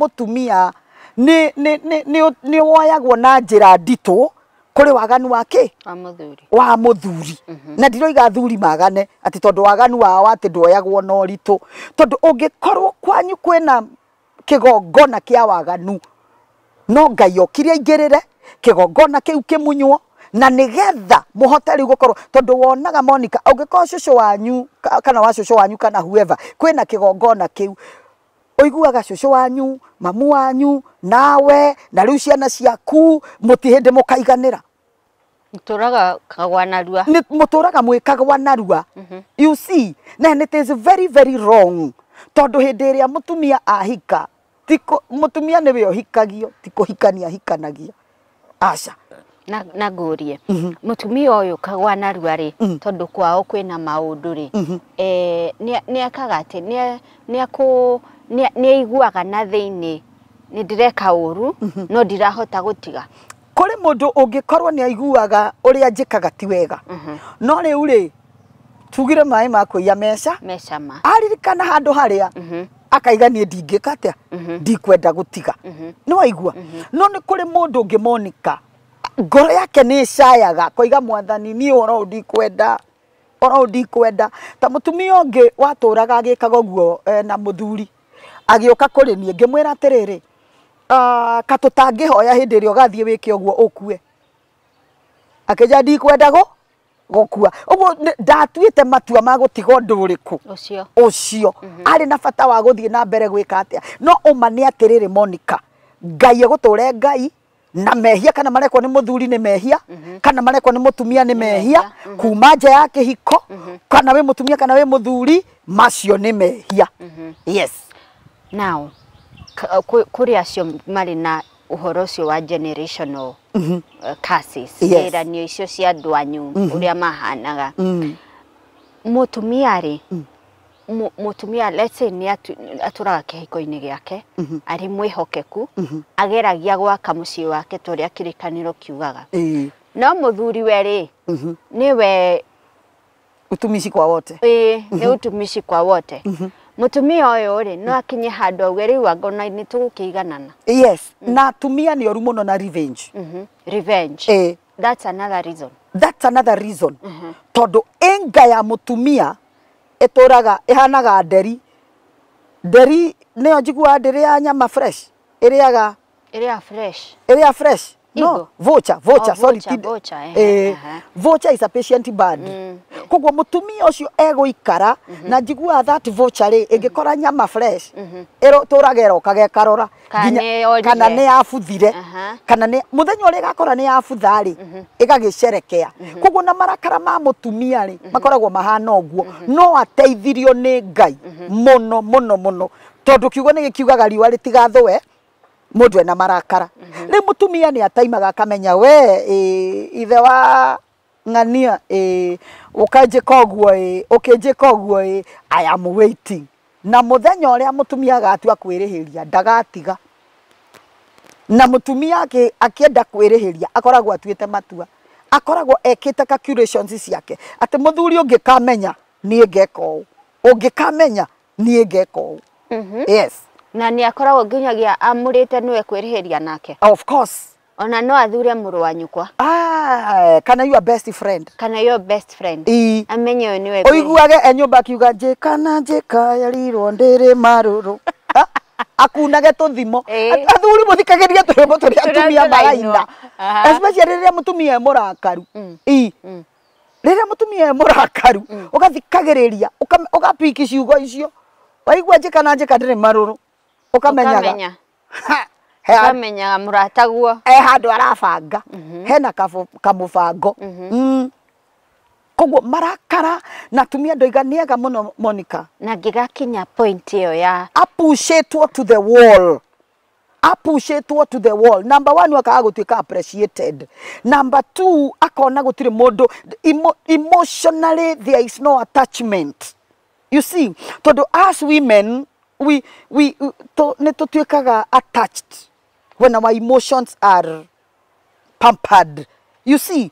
mutumia ni woyagwo na njira ndito kuri waganu wake wa muthuri na ndiroiga athuri magane ati tondu waganu wao ati ndoyagwo no rito tondu ungikorwo kwanyu kwina kigongona kia waganu no Ngai okiria ingirire kigongona kiu kimunywo na nigetha muhote riu gukorwo tondu wonaga Monica ungikorwo cucu wanyu kana wa cucu wanyu kana whoever kwina kigongona kiu oiguaga cucu wanyu mamu wanyu nawe na riu ciana ciaku mutihinde mukaiganira muturaga kagwanarua ni muturaga mwikagwanarua you see na it is very very wrong tondu hindi iria mutumia ahika tiko mutumia niwe ohikagio tiko hikania hikanagia aca na ngurie mutumia uyu kagwanarua ri tondu kwao kwina maundu ri ni akaga ati ni aiguaga na thiini ni ndireka uru no ndirahota gutiga kuri mundu ungikorwo ni aiguaga uria njikaga ti wega no riu ri tugire mai makuiya meca ma aririkana handu haria akaiganie ndingika atia ndikwenda gutiga no aigua no ni kuri mundu ungi Monica ngoro yake ni cayaga koiga mwathani ni oro ndikwenda ta mutumia ungi waturaga agikaga guo na muthuri agioka kuri nie ngimwira atiriri katutangihoya hindi ri ugathie wike oguo ukue akeja ndikwenda gukua uguo ndatuite matua ma gutiga nduriku ucio ari na bata wa guthie na mbere gwika atia no umane atiriri Monica Ngai eguture Ngai na mehia kana marekwo ni muthuri ni mehia kana marekwo ni mutumia ni mehia kuma nja ya kihiko kana we mutumia kana we muthuri macio ni mehia yes now kuri acio mari na uhoro ucio wa generational curses iranio icio cia ndwanyu uria mahanaga mutumia ri mutumia let's say ni aturaga kihiko-ini giake ari mwihokeku ageragia gwaka mucii wake toria kirikaniro kiugaga no muthuri we ri niwe utumishi kwa wote ni utumishi kwa wote mutumia uyu ri no akinye handu auge riu angona ni tugukiiganana yes na atumia ni oru muno na revenge revenge that's another reason tondu enga ya mutumia eturaga ihanaga nderi ne njigua nderi ya nyama fresh iriaga fresh no vocha sorry vocha is a patient bad kogwo mutumia ucio eguikara na njigua that vocha ri ingikora nyama fresh turagera ukage karora kana ne afuthire kana ne muthenya uri gakora ne afutha ri igagicerekea kogwo na marakara ma mutumia ri makoragwo mahana uguo no ateithirio ni Ngai muno tondu kiugo ni gikiugaga riwa ritigathwe mundu ena marakara ri mutumia ni ataimaga akamenya we ithe wa ngania ukanjika uguo I am waiting na muthenya uria mutumia agatua kwirihiria ndagatiga na mutumia akienda kwirihiria akoragwo atuite matua akoragwo ekite calculations ciake ati muthuri ungikamenya nie ngeka uu ungikamenya nie ngeka uu yes na ni akoragwo nginyagia amurite niwe kwirihiria nake of course ona no athure muru wa nyukwa kana your best friend amenye niwe oiguage enyumba kiuga njika yarirwo ndiri maruru akunage tuthimo athuri muthikagiria tuyombo turi atumia maraina especially riria mutumia murakaru riria mutumia murakaru ugathikagiriria ugapiki ciugo icio waigua njika ndiri maruru ukamenyaga kamenya murataguo handu arabanga hena kamubango kogwo marakara na tumia ndoiganiega muno Monica na gigakinya point iyo ya appreciate to the wall number 1 wakaga gutuika appreciated number 2 akona gutire mundu emotionally there is no attachment you see tondu as women we tutuikaga attached when our emotions are pampered you see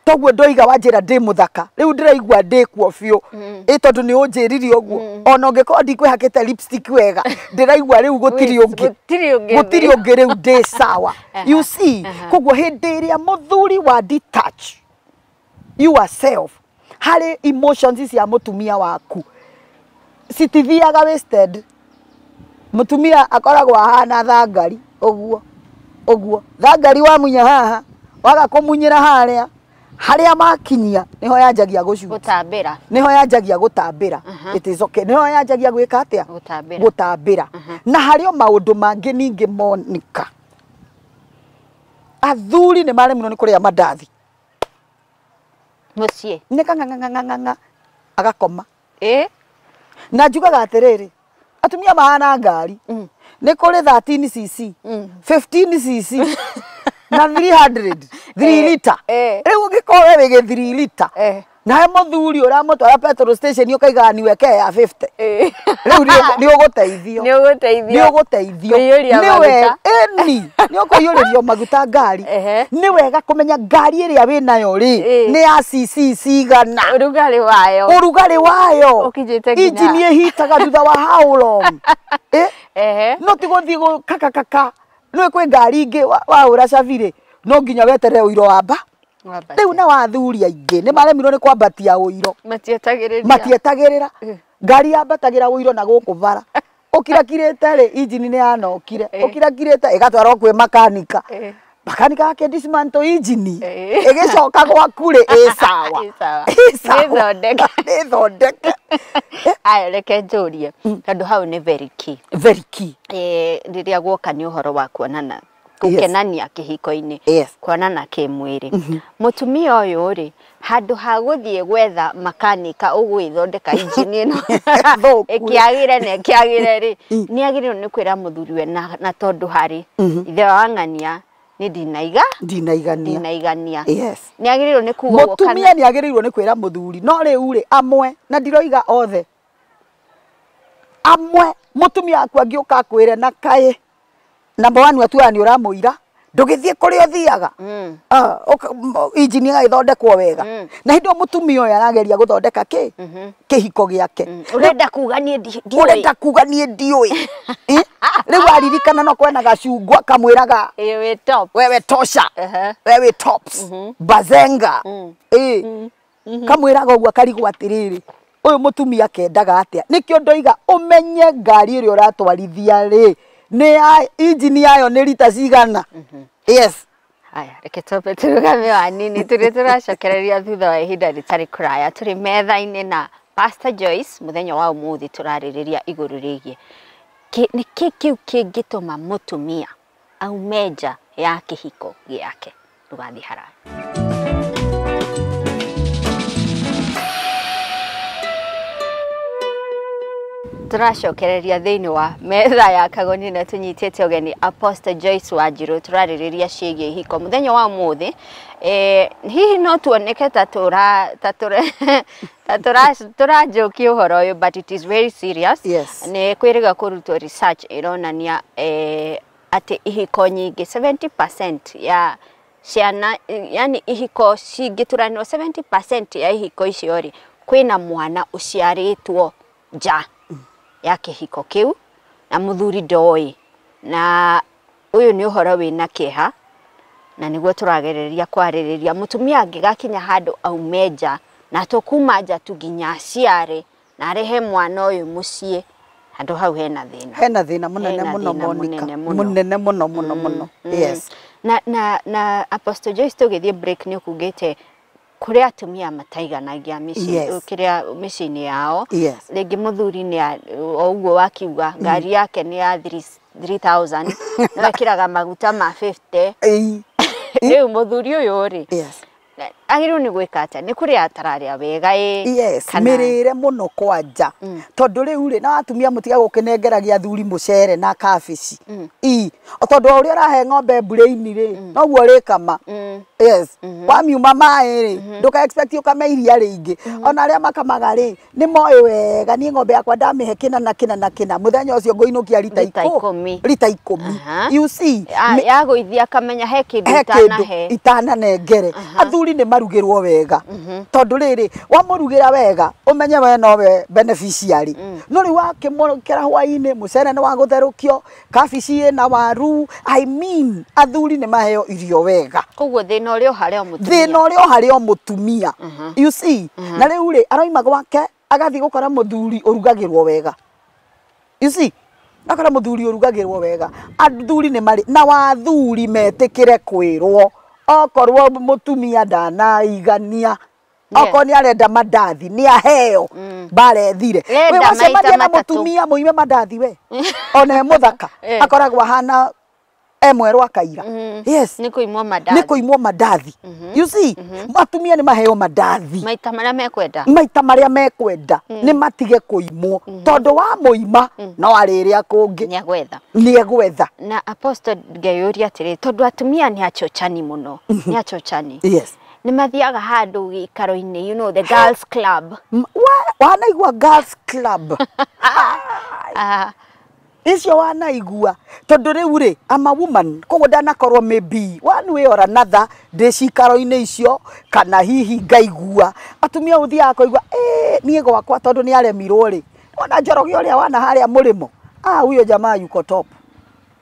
toguo ndoiga wanjira ndi muthaka riu ndiraigua ndi kuo biu tondu ni unjiriri uguo ona ungikorwo ndikwihakite lipstick wega ndiraigua riu gutiri ungi riu ndi sawa you see koguo hindi iria muthuri wa detach yourself hari emotions cia mutumia waku citithiaga wasted. Mutumia akoragwo ahana thangari uguo thangari wa munya haha waga kumunyira haria makinyia niho yanjagia gutambira it is okay niho yanjagia gwika atia gutambira na hario maundu mangi ningi monika athuri ni maremino ni kuria mandathi mucie nikanganga agakoma na njugaga atiriri atumia mahana ngari ni kuri 13cc 15cc na 300 3 litre riu ungikowe wige 3 litre na he muthuri uramutwara petrol station ukaiga ni weke ya 50 riu ni uguteithio ni ukuyuririo maguta ngari ni wega kumenya ngari iria winayo ri ni ya cc cigana urugari wayo ukijite injini ihitaga thutha wa how long no tiguthii kaka no kwe ngari ingi waura cavire no nginya weterere uiro wamba riu na wathuri aingi ni maremirwo ni kwambatia uiro matietagirira ngari yambatagira uiro na guku bara ukirakirite ri injini ni yanokire ukirakirite igatwarwo kwi makanika makanika ake dismantle injini igicoka gwaku ri sawa ithondeke aya reke njurie tondu hau ni very key riria gwoka ni uhoro wa kuonana gukenania kihiko-ini kuonana kimwiri mutumia uyu ri handu ha guthie gwetha makanika ugwithondeka injini ino ikiagire ri ni agire ni kwira muthuriwe na tondu hari ithe wa ng'ania ni ndinaigania ni agire ni kuga mutumia ni agire ni kwira muthuri no riu ri amwe na ndiroiga othe amwe mutumia aku angiuka kwire na kae number 1 watua ni uramuira ndugithie kuri othiaga injini gaithondekwo wega na hindo mutumia uyu arageria guthondeka kihiko giake urenda kuga nie ndiui riu aririkana no kwena gacungwa kamwiraga wewe tosha wewe tops bazenga kamwiraga uguo karigwo atiriri uyu mutumia kendaga atia nikio ndoiga umenye ngari iri uratwarithia ri ni injini yayo ni lita cigana aya reke tope turugame wanini turacokereria thutha wa ihinda ritari kuraya turi metha-ini na Pastor Joyce muthenya wa umuthi turaririria iguru rigie ni kiu kingituma mutumia au meja ya kihiko giake tugathi haraya. Turacokereria thiini wa metha ya Kagoni na tunyitite ugeni Apostle Joyce Wanjiru turaririria ciigie ihiko muthenya wa umuthi hihi no tuoneke turajokia uhoro uyu but it is very serious ni kwiriga kurutwo research ironania ati ihiko nyingi 70% ya ciana yani ihiko cingituranio 70% ya ihiko icio ri kwina mwana uciaritwo ja ya kihiko kiu na muthuri ndoi na uyu ni uhoro wina kiha na niguo turagereria kwaririria mutumia angigakinya handu aumeja na tukuma nja tuginya ciare na rehe mwana uyu mucie handu hau hena thina munene muno munene muno yes na Apostle Joyce tugithie break ni ukugite kuri atumia mataiganagia micini yao ringi muthuri ni uguo wakiuga ngari yake ni ya 3000 nakiraga maguta ma 50 riu muthuri uyu ri agiru ni gwika ata ni kuri atararia wega mirire muno kwanja tondu riu ri na atumia mutiga gukinengeragia athuri mucere na kabici tondu uri arahe ng'ombe mbure-ini ri noguo rikama wamiuma mai ri nduka expect ukame iria ringi ona aria makamaga ri ni moi wega ni ng'ombe yakwa ndamihe kina na kina muthenya ucio ngoinukia lita 10 you see ya goithia kamenya he kindu itananengere athuri ni marugirwo wega tondu riri wamurugira wega umenye we nowe beneficiary no ri wakimukera hwaini mucere ni wa gutherukio kabici na waru I mean athuri ni maheo irio wega koguo thina urio hari o mutumia you see na riu ri aroima gwake agathi gukora muthuri urugagirwo wega you see akora muthuri urugagirwo wega athuri ni mari na wathuri metikire kwirwo okorwo mutumia ndanaigania oko ni arenda mandathi ni aheo barethire we wacemania na mutumia muime mandathi we ona muthaka akoragwo hana emwerwa akaira yes ni kuimwo mandathi you see atumia ni maheo mandathi maita maria mekwenda ni matige kuimwo tondu wa muima no ariria kungi ni egwetha na apostle ngeyuria atiri tondu atumia ni achochani muno ni achochani yes ni mathiaga handu gikaro-ini you know the girls club wanaigua girls club icio wanaigua tondu riu ri ama woman koguo ndanakorwo maybe one way or another ndicikaro-ini icio kana hihi ngaigua atumia uthiaga kuigua nie gwakwa tondu ni aremirwo ri ona njoroge uria wana haria murimo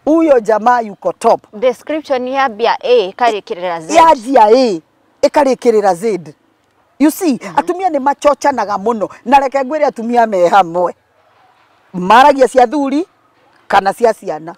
huyo jamaa yuko top description ya bia karikirira z yajia ikarikirira z you see atumia ni machochanaga muno na reke ngwire atumia me hamwe maragia cia thuri kana cia ciana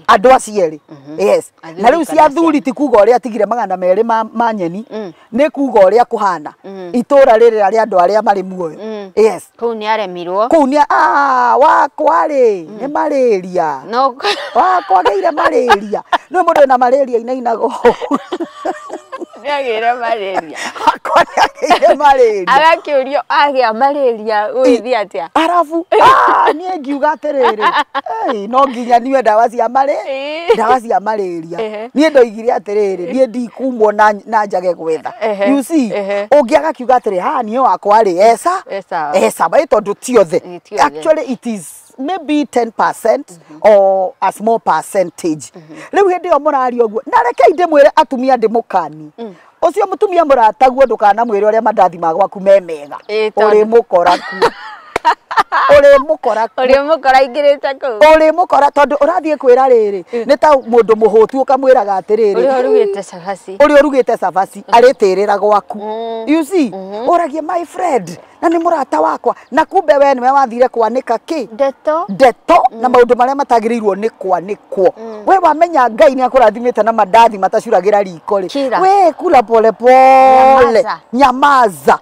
andu acieri yes na riu cia thuri ti kuga uria tigire magana meri ma nyeni ni kuga uria kuhana itura riri ari andu aria mari muoyo yes kuu ni aremirwo wakwa ri ni malaria no wakwa geire malaria no mundu na malaria inainago niagire malaria akwa niagire malaria agakiurio agia malaria uithi atia arafu nie ngiuga atiriri no nginya niwe ndawa cia malaria nie ndoigire atiriri nie ndikumwo na njage gwetha you see ungiaga kiuga atiri nie wakwa ri esa bai tondu tiothe actually it is maybe 10% or a small percentage riu hindi yo murari oguo na reke inde mwire atumia ndimukani ucio mutumia murataguo ndukana mwire uria mandathi magwaku memega uri mukora ingirite ku uri mukora tondu urathie kwira riri ni ta mundu muhutu ukamwiraga atiriri uri urugite cabaci aritirira gwaku you see uragie my friend na ni murata wakwa na kumbe we niwe wathire kwanika ki deto na maundu maria matagirirwo ni kwanikwo we wamenya Ngai ni akurathimite na mandathi matacuragira riko ri we kula pole nyamaza